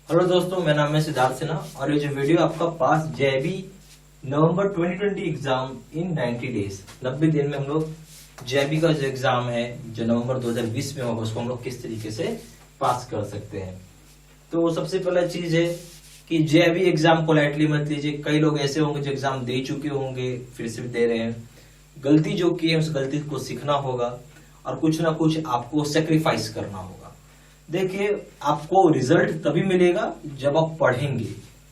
Hello दोस्तों, मेरा नाम है सिद्धार्थ सिन्हा और ये जो वीडियो आपका पास जेबी नवंबर 2020 एग्जाम इन 90 डेज 90 दिन में हम लोग जेबी का जो एग्जाम है जो नवंबर 2020 में होगा उसको हम लोग किस तरीके से पास कर सकते हैं। तो सबसे पहला चीज है कि जेबी एग्जाम को लाइटली मत लीजिए। कई लोग ऐसे होंगे जो एग्जाम दे चुके होंगे, फिर से दे रहे हैं। गलती जो की है उस गलती को सीखना होगा और कुछ ना कुछ आपको सेक्रीफाइस करना होगा। देखिए, आपको रिजल्ट तभी मिलेगा जब आप पढ़ेंगे।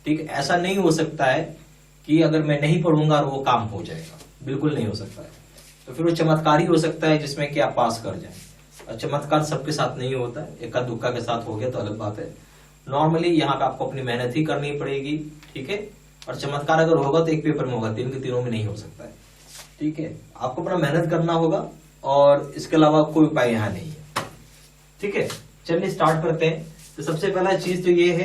ठीक, ऐसा नहीं हो सकता है कि अगर मैं नहीं पढ़ूंगा और वो काम हो जाएगा, बिल्कुल नहीं हो सकता है। तो फिर वो चमत्कार ही हो सकता है जिसमें कि आप पास कर जाएं। और चमत्कार सबके साथ नहीं होता है, एका दुक्का के साथ हो गया तो अलग बात है। नॉर्मली यहाँ पे आपको अपनी मेहनत ही करनी पड़ेगी। ठीक है, और चमत्कार अगर होगा तो एक पेपर में होगा, तीन के तीनों में नहीं हो सकता है। ठीक है, आपको अपना मेहनत करना होगा और इसके अलावा कोई उपाय यहाँ नहीं है। ठीक है, चलिए स्टार्ट करते हैं। तो सबसे पहला चीज तो ये है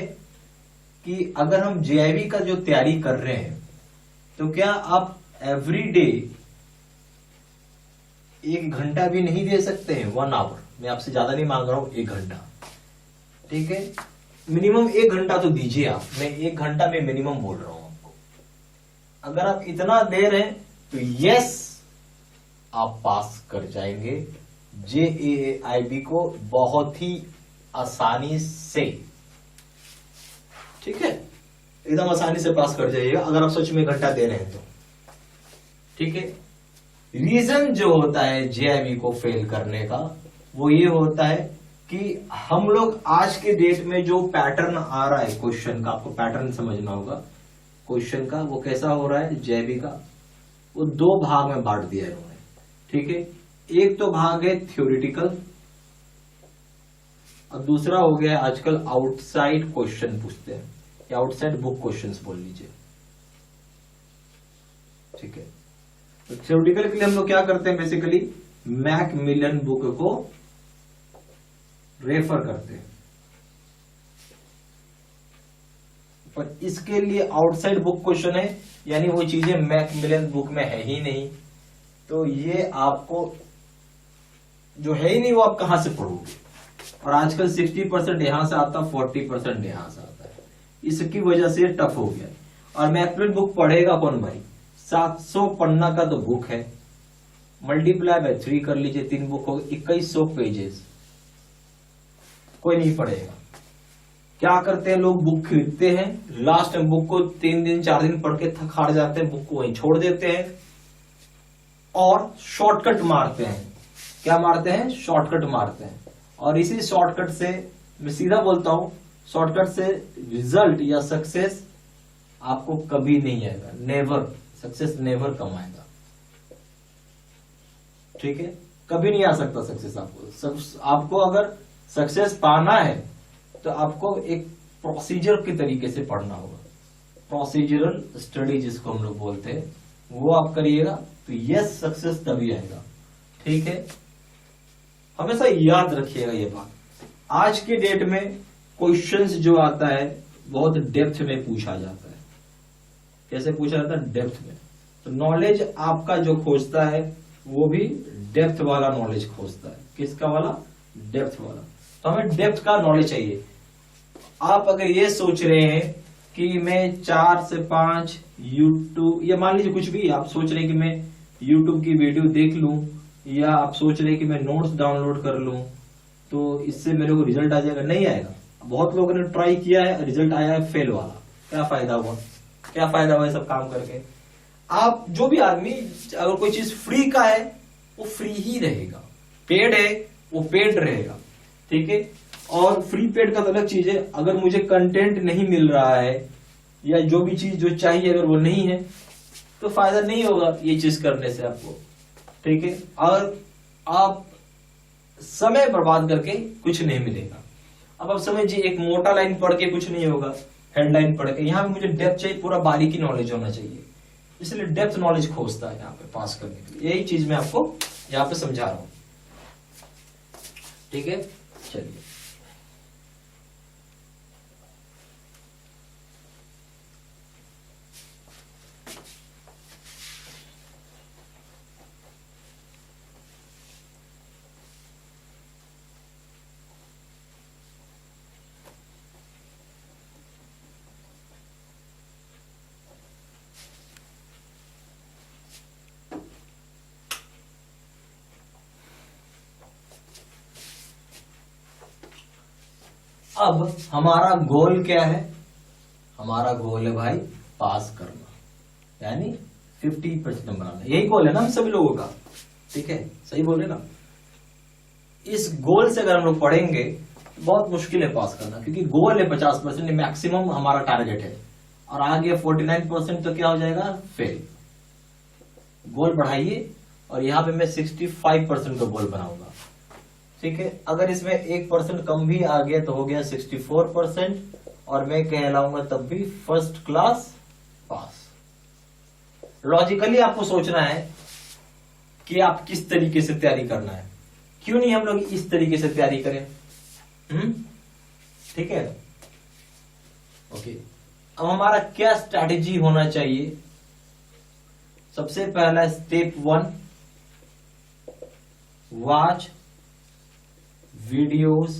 कि अगर हम जेआईबी का जो तैयारी कर रहे हैं तो क्या आप एवरी डे 1 घंटा भी नहीं दे सकते हैं? 1 आवर, मैं आपसे ज्यादा नहीं मांग रहा हूं, 1 घंटा। ठीक है, मिनिमम 1 घंटा तो दीजिए आप। मैं 1 घंटा में मिनिमम बोल रहा हूं आपको। अगर आप इतना दे रहे हैं तो यस, आप पास कर जाएंगे जेएआईबी को बहुत ही आसानी से। ठीक है, एकदम आसानी से पास कर जाइएगा अगर आप सच में 1 घंटा दे रहे हैं तो। ठीक है, रीजन जो होता है जेआईबी को फेल करने का वो ये होता है कि हम लोग आज के डेट में जो पैटर्न आ रहा है क्वेश्चन का, आपको पैटर्न समझना होगा क्वेश्चन का। वो कैसा हो रहा है जेआईबी का, वो 2 भाग में बांट दिया है उन्होंने। ठीक है, एक तो भाग है थ्योरेटिकल और दूसरा हो गया आजकल आउटसाइड क्वेश्चन पूछते हैं या आउटसाइड बुक क्वेश्चंस बोल लीजिए। ठीक है, तो थ्योरेटिकल के लिए हम लोग क्या करते हैं, बेसिकली मैकमिलन बुक को रेफर करते हैं। पर इसके लिए आउटसाइड बुक क्वेश्चन है, यानी वो चीजें मैकमिलन बुक में है ही नहीं। तो ये आपको जो है ही नहीं वो आप कहां से पढ़ोगे। और आजकल 60% यहां से आता, 40% यहां से आता है। इसकी वजह से टफ हो गया। और मैकमिलन बुक पढ़ेगा कौन भाई? 700 पन्ना का तो बुक है, मल्टीप्लाई बाय 3 कर लीजिए, 3 बुक हो 2100 पेजेस। कोई नहीं पढ़ेगा। क्या करते हैं लोग, बुक खरीदते हैं, लास्ट में बुक को 3 दिन 4 दिन पढ़ के थक हार जाते हैं, बुक को वहीं छोड़ देते हैं और शॉर्टकट मारते हैं। क्या मारते हैं? शॉर्टकट मारते हैं। और इसी शॉर्टकट से, मैं सीधा बोलता हूं, शॉर्टकट से रिजल्ट या सक्सेस आपको कभी नहीं आएगा। नेवर, सक्सेस नेवर कम आएगा। ठीक है, कभी नहीं आ सकता सक्सेस आपको। आपको अगर सक्सेस पाना है तो आपको एक प्रोसीजर के तरीके से पढ़ना होगा। प्रोसीजरल स्टडी जिसको हम लोग बोलते हैं, वो आप करिएगा तो यस, सक्सेस तभी आएगा। ठीक है, हमेशा याद रखिएगा ये बात। आज के डेट में क्वेश्चंस जो आता है बहुत डेप्थ में पूछा जाता है। कैसे पूछा जाता है? डेप्थ में। तो नॉलेज आपका जो खोजता है वो भी डेप्थ वाला नॉलेज खोजता है। किसका वाला? डेप्थ वाला। तो हमें डेप्थ का नॉलेज चाहिए। आप अगर ये सोच रहे हैं कि मैं 4 से 5 यूट्यूब, या मान लीजिए कुछ भी आप सोच रहे हैं कि मैं यूट्यूब की वीडियो देख लूं, या आप सोच रहे हैं कि मैं नोट्स डाउनलोड कर लूं तो इससे मेरे को रिजल्ट आ जाएगा, नहीं आएगा। बहुत लोगों ने ट्राई किया है, रिजल्ट आया है फेल वाला। क्या फायदा हुआ? क्या फायदा हुआ ये सब काम करके? आप जो भी आदमी, अगर कोई चीज फ्री का है वो फ्री ही रहेगा, पेड है वो पेड रहेगा। ठीक है, और फ्री पेड का तो अलग चीज है। अगर मुझे कंटेंट नहीं मिल रहा है या जो भी चीज जो चाहिए अगर वो नहीं है तो फायदा नहीं होगा ये चीज करने से आपको। ठीक है, और आप समय बर्बाद करके कुछ नहीं मिलेगा। अब आप समझिए, एक मोटा लाइन पढ़ के कुछ नहीं होगा, हेडलाइन पढ़ के। यहां पे मुझे डेप्थ चाहिए, पूरा बारीकी नॉलेज होना चाहिए। इसलिए डेप्थ नॉलेज खोजता है यहाँ पे पास करने के लिए। यही चीज मैं आपको यहाँ पे समझा रहा हूं। ठीक है, चलिए। अब हमारा गोल क्या है? हमारा गोल है भाई पास करना, यानी 50% नंबर आना। यही गोल है ना हम सभी लोगों का, ठीक है, सही बोले ना? इस गोल से अगर हम लोग पढ़ेंगे तो बहुत मुश्किल है पास करना, क्योंकि गोल है 50%, मैक्सिमम हमारा टारगेट है, और आगे 49% तो क्या हो जाएगा? फेल। गोल बढ़ाइए, और यहां पे मैं 65% का गोल बनाऊंगा, ठीक है। अगर इसमें 1% कम भी आ गया तो हो गया 64%, और मैं कहलाऊंगा तब भी फर्स्ट क्लास पास। लॉजिकली आपको सोचना है कि आप किस तरीके से तैयारी करना है, क्यों नहीं हम लोग इस तरीके से तैयारी करें? ठीक है, ओके। अब हमारा क्या स्ट्रैटेजी होना चाहिए? सबसे पहला स्टेप 1, वॉच वीडियोस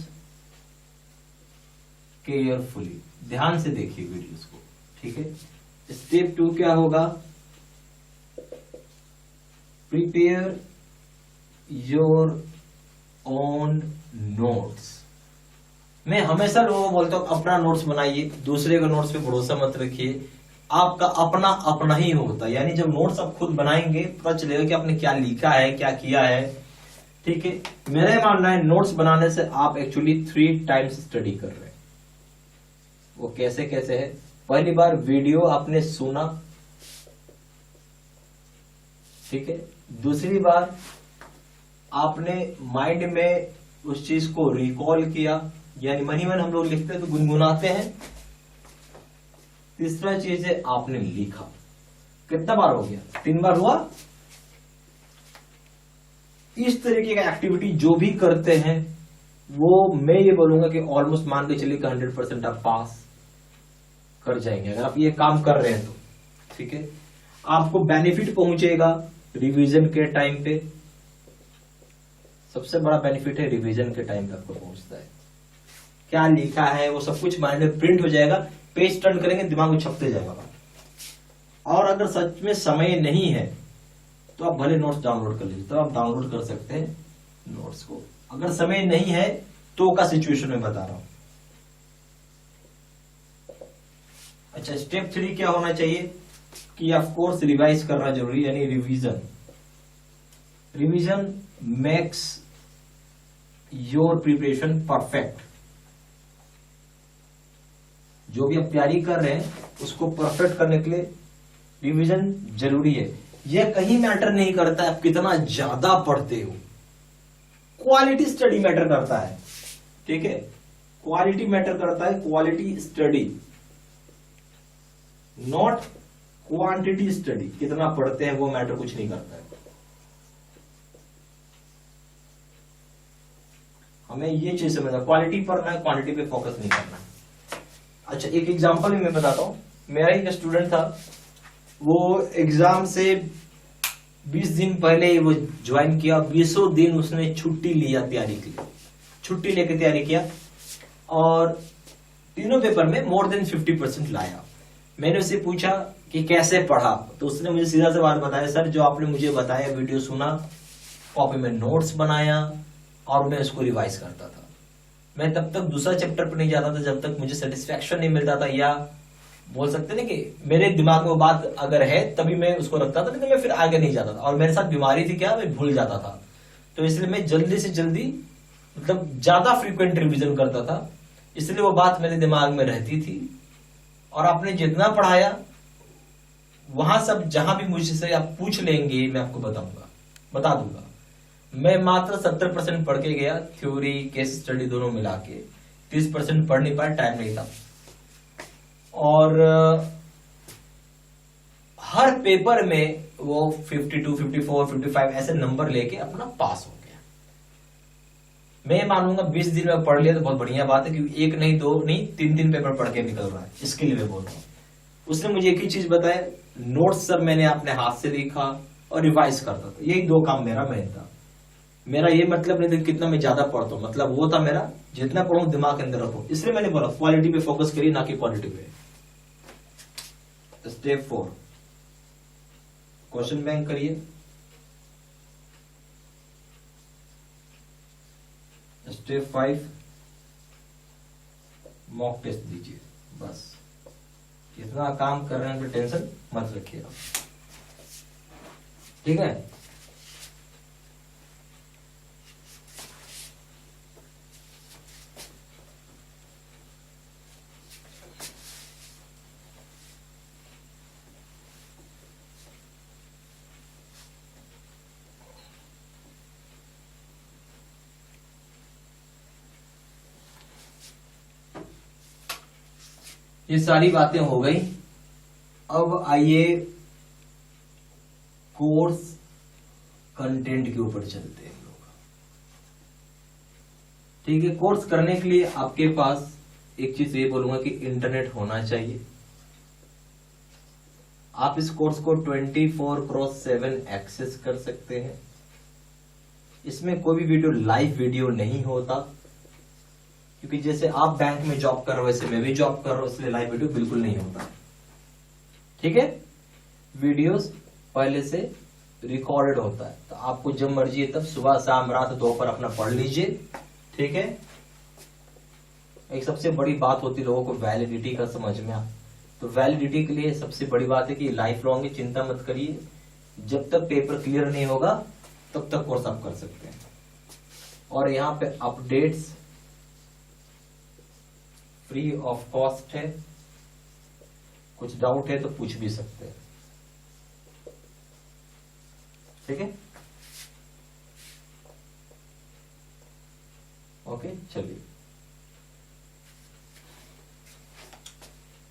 केयरफुली, ध्यान से देखिए वीडियोस को, ठीक है। स्टेप 2 क्या होगा? Prepare your own notes. मैं हमेशा लोगों को बोलता हूं अपना नोट्स बनाइए, दूसरे के नोट्स पे भरोसा मत रखिए। आपका अपना अपना ही होता है, यानी जब नोट्स आप खुद बनाएंगे पता चलेगा कि आपने क्या लिखा है, क्या किया है, ठीक है। मेरा ये मानना है नोट्स बनाने से आप एक्चुअली 3 टाइम्स स्टडी कर रहे हैं। वो कैसे कैसे है? पहली बार वीडियो आपने सुना, ठीक है। दूसरी बार आपने माइंड में उस चीज को रिकॉल किया, यानी मनी मन हम लोग लिखते हैं तो गुनगुनाते हैं। तीसरा चीज है आपने लिखा। कितना बार हो गया? 3 बार हुआ। इस तरीके का एक्टिविटी जो भी करते हैं वो मैं ये बोलूंगा कि ऑलमोस्ट मान के चलिए 100% आप पास कर जाएंगे अगर आप ये काम कर रहे हैं तो, ठीक है। आपको बेनिफिट पहुंचेगा रिवीजन के टाइम पे। सबसे बड़ा बेनिफिट है रिवीजन के टाइम पे आपको पहुंचता है। क्या लिखा है वो सब कुछ माइंड में प्रिंट हो जाएगा, पेज टर्न करेंगे दिमाग में छपते जाएगा। और अगर सच में समय नहीं है तो आप भले नोट्स डाउनलोड कर लीजिए, तो आप डाउनलोड कर सकते हैं नोट्स को। अगर समय नहीं है तो का सिचुएशन में बता रहा हूं। अच्छा, स्टेप 3 क्या होना चाहिए कि ऑफ कोर्स रिवाइज करना जरूरी, यानी revision. Revision makes your preparation perfect. जो भी आप तैयारी कर रहे हैं उसको परफेक्ट करने के लिए रिवीजन जरूरी है। यह कहीं मैटर नहीं करता है आप कितना ज्यादा पढ़ते हो, क्वालिटी स्टडी मैटर करता है, ठीक है। क्वालिटी मैटर करता है, quality study, not quantity study. कितना पढ़ते हैं वो मैटर कुछ नहीं करता है। हमें ये चीज समझना, क्वालिटी पढ़ना है, क्वांटिटी पे फोकस नहीं करना है। अच्छा, एक एग्जांपल भी मैं बताता हूं। मेरा एक स्टूडेंट था, वो एग्जाम से 20 दिन पहले ही वो ज्वाइन किया। 20 दिन उसने छुट्टी लिया तैयारी के लिए, छुट्टी लेके तैयारी किया और तीनों पेपर में मोर देन 50% लाया। मैंने उससे पूछा कि कैसे पढ़ा, तो उसने मुझे सीधा सा बात बताया, सर जो आपने मुझे बताया, वीडियो सुना, कॉपी में नोट्स बनाया और मैं उसको रिवाइज करता था। मैं तब तक दूसरा चैप्टर पर नहीं जाता था जब तक मुझे सेटिस्फेक्शन नहीं मिलता था, या बोल सकते ना कि मेरे दिमाग में वो बात अगर है तभी मैं उसको रखता था, लेकिन मैं फिर आगे नहीं जाता था। और मेरे साथ बीमारी थी क्या, मैं भूल जाता था। तो इसलिए मैं जल्दी से जल्दी मतलब ज्यादा फ्रीक्वेंट रिवीजन करता था, इसलिए वो बात मेरे दिमाग में रहती थी। और आपने जितना पढ़ाया वहां सब जहां भी मुझसे आप पूछ लेंगे मैं आपको बता दूंगा। मैं मात्र 70% पढ़ के गया, थ्योरी केस स्टडी दोनों मिला के। 30% पढ़ नहीं पाया, टाइम नहीं था। और हर पेपर में वो 52, 54, 55 ऐसे नंबर लेके अपना पास हो गया। मैं मानूंगा 20 दिन में पढ़ लिया तो बहुत बढ़िया बात है, क्योंकि 1 नहीं 2 नहीं 3 पेपर पढ़ के निकल रहा है। इसके लिए मैं बोल रहा हूँ। उसने मुझे एक ही चीज बताया, नोट्स सब मैंने अपने हाथ से लिखा और रिवाइज करता था। यही 2 काम मेरा मेन था। मेरा ये मतलब नहीं था कितना मैं ज्यादा पढ़ता हूं, मतलब वो था मेरा जितना पढ़ूं दिमाग के अंदर रखो। इसलिए मैंने बोला क्वालिटी पे फोकस करिए, ना कि क्वांटिटी पे। स्टेप 4 क्वेश्चन बैंक करिए। स्टेप 5 मॉक टेस्ट दीजिए, बस इतना काम कर रहे हैं, फिर टेंशन मत रखिए आप, ठीक है। ये सारी बातें हो गई। अब आइए कोर्स कंटेंट के ऊपर चलते हैं लोग, ठीक है। कोर्स करने के लिए आपके पास एक चीज ये बोलूंगा कि इंटरनेट होना चाहिए। आप इस कोर्स को 24/7 एक्सेस कर सकते हैं। इसमें कोई भी वीडियो लाइव वीडियो नहीं होता, क्योंकि जैसे आप बैंक में जॉब कर रहे हो वैसे मैं भी जॉब कर रहा हूं, इसलिए लाइव वीडियो बिल्कुल नहीं होता, ठीक है। वीडियोस पहले से रिकॉर्डेड होता है, तो आपको जब मर्जी है तब सुबह शाम रात दोपहर अपना पढ़ लीजिए, ठीक है। एक सबसे बड़ी बात होती है लोगों को वैलिडिटी का समझ में आ, तो वैलिडिटी के लिए सबसे बड़ी बात है कि लाइफ लॉन्ग की चिंता मत करिए, जब तक पेपर क्लियर नहीं होगा तब तक कोर्स आप कर सकते हैं। और यहाँ पे अपडेट्स फ्री ऑफ कॉस्ट है, कुछ डाउट है तो पूछ भी सकते हैं, ठीक है। ओके, चलिए।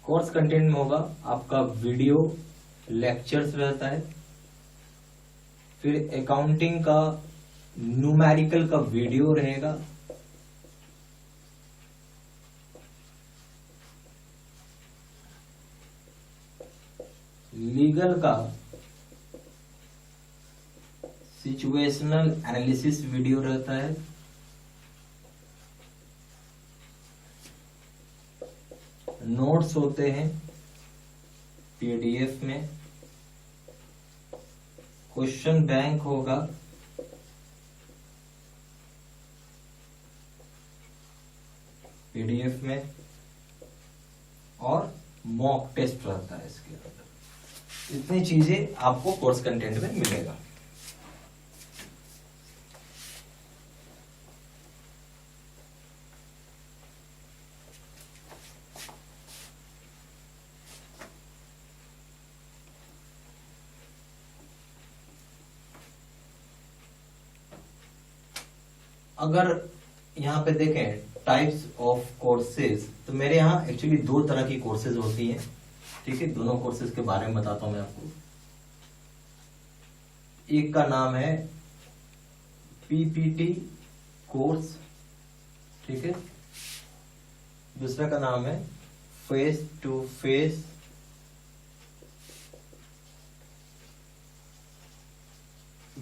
कोर्स कंटेंट में होगा आपका वीडियो लेक्चर्स रहता है, फिर अकाउंटिंग का न्यूमेरिकल का वीडियो रहेगा, लीगल का सिचुएशनल एनालिसिस वीडियो रहता है, नोट्स होते हैं पीडीएफ में, क्वेश्चन बैंक होगा, पीडीएफ में, और मॉक टेस्ट रहता है इसके अंदर। इतनी चीजें आपको कोर्स कंटेंट में मिलेगा। अगर यहाँ पे देखें टाइप्स ऑफ कोर्सेज, तो मेरे यहाँ एक्चुअली 2 तरह की कोर्सेज होती हैं, ठीक है। दोनों कोर्सेज के बारे में बताता हूं मैं आपको। एक का नाम है पीपीटी कोर्स, ठीक है। दूसरा का नाम है face to face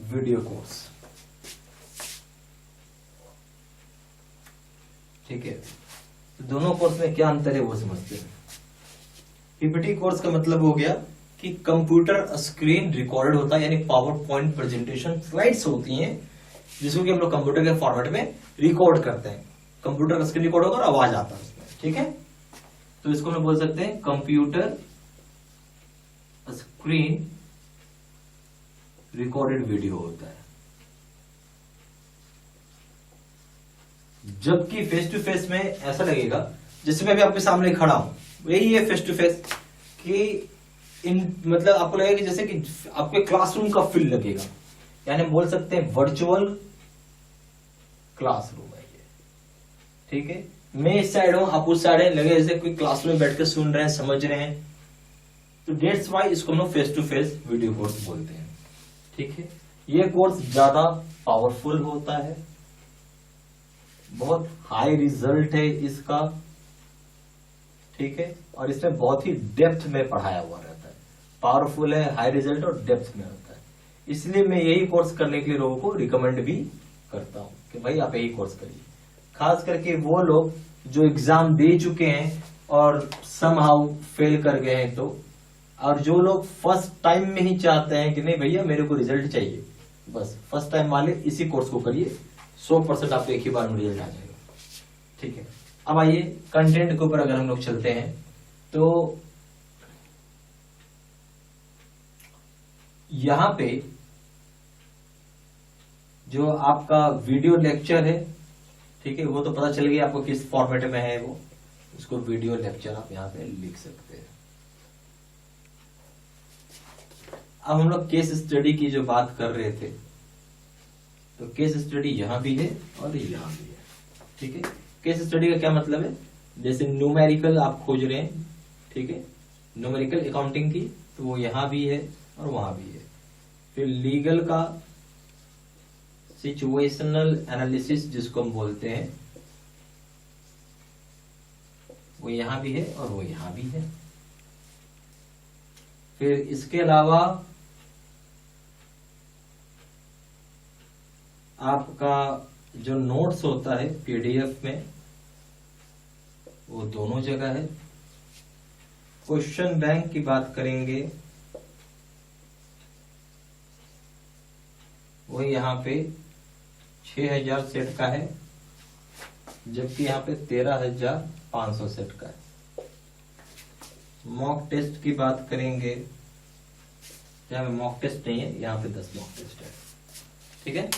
video course, ठीक है। तो दोनों कोर्स में क्या अंतर है वो समझते हैं। पीपीटी कोर्स का मतलब हो गया कि कंप्यूटर स्क्रीन रिकॉर्डेड होता है, यानी पावर पॉइंट प्रेजेंटेशन स्लाइड्स होती हैं जिसको कि हम लोग कंप्यूटर के फॉर्मेट में रिकॉर्ड करते हैं। कंप्यूटर का स्क्रीन रिकॉर्ड होगा और आवाज आता है उसमें, ठीक है। तो इसको हम बोल सकते हैं कंप्यूटर स्क्रीन रिकॉर्डेड वीडियो होता है। जबकि फेस टू फेस में ऐसा लगेगा जैसे मैं भी आपके सामने खड़ा हूं, यही है फेस टू फेस कि मतलब आपको लगेगा कि जैसे कि आपके क्लासरूम का फील लगेगा, यानी बोल सकते हैं वर्चुअल क्लासरूम है ये, ठीक है। मैं इस साइड हूं, आप उस साइड है, लगे जैसे कोई क्लासरूम में बैठ के सुन रहे हैं, समझ रहे हैं। तो डेट्स वाई इसको हम लोग face to face video course बोलते हैं, ठीक है। ये कोर्स ज्यादा पावरफुल होता है, बहुत हाई रिजल्ट है इसका, ठीक है। और इसमें बहुत ही डेप्थ में पढ़ाया हुआ रहता है, पावरफुल है, हाई रिजल्ट और डेप्थ में होता है। इसलिए मैं यही कोर्स करने के लिए लोगों को रिकमेंड भी करता हूं कि भाई आप यही कोर्स करिए। खास करके वो लोग जो एग्जाम दे चुके हैं और समहाउ फेल कर गए हैं, तो और जो लोग फर्स्ट टाइम में ही चाहते हैं कि नहीं भैया मेरे को रिजल्ट चाहिए, बस फर्स्ट टाइम वाले इसी कोर्स को करिए, 100% आपको एक ही बार में रिजल्ट आ जाएगा, ठीक है। अब आइए कंटेंट के ऊपर अगर हम लोग चलते हैं तो यहां पे जो आपका वीडियो लेक्चर है, ठीक है, वो तो पता चल गया आपको किस फॉर्मेट में है वो, उसको वीडियो लेक्चर आप यहां पे लिख सकते हैं। अब हम लोग केस स्टडी की जो बात कर रहे थे, तो केस स्टडी यहां भी है और यहां भी है, ठीक है। केस स्टडी का क्या मतलब है, जैसे न्यूमेरिकल आप खोज रहे हैं, ठीक है, न्यूमेरिकल अकाउंटिंग की, तो वो यहां भी है और वहां भी है। फिर लीगल का सिचुएशनल एनालिसिस जिसको हम बोलते हैं, वो यहां भी है और वो यहां भी है। फिर इसके अलावा आपका जो नोट्स होता है पीडीएफ में, वो दोनों जगह है। क्वेश्चन बैंक की बात करेंगे, वो यहां पे 6000 सेट का है, जबकि यहां पे 13500 सेट का है। मॉक टेस्ट की बात करेंगे, यहां पे मॉक टेस्ट नहीं है, यहां पे 10 मॉक टेस्ट है, ठीक है।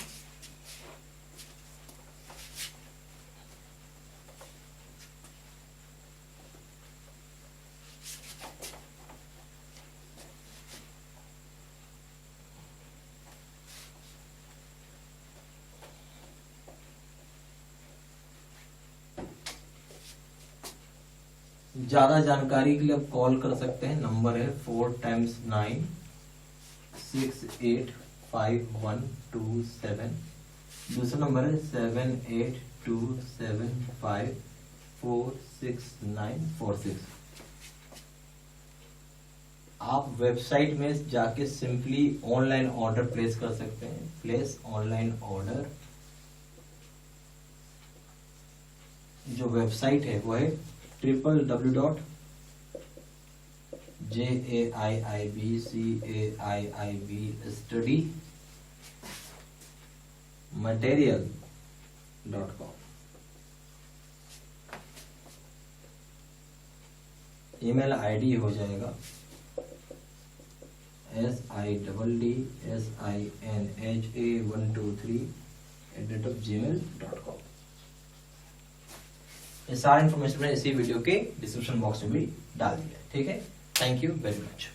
ज्यादा जानकारी के लिए आप कॉल कर सकते हैं, नंबर है 4 × 9 685127। दूसरा नंबर है 7827546946। आप वेबसाइट में जाके सिंपली ऑनलाइन ऑर्डर प्लेस कर सकते हैं। प्लेस ऑनलाइन ऑर्डर, जो वेबसाइट है वो है www.jaibcaiibstudymaterial.com। ईमेल आईडी हो जाएगा SIDDSINHA123@gmail.com। ये सारा इन्फॉर्मेशन मैंने इसी वीडियो के डिस्क्रिप्शन बॉक्स में भी डाल दिया, ठीक है। Thank you very much.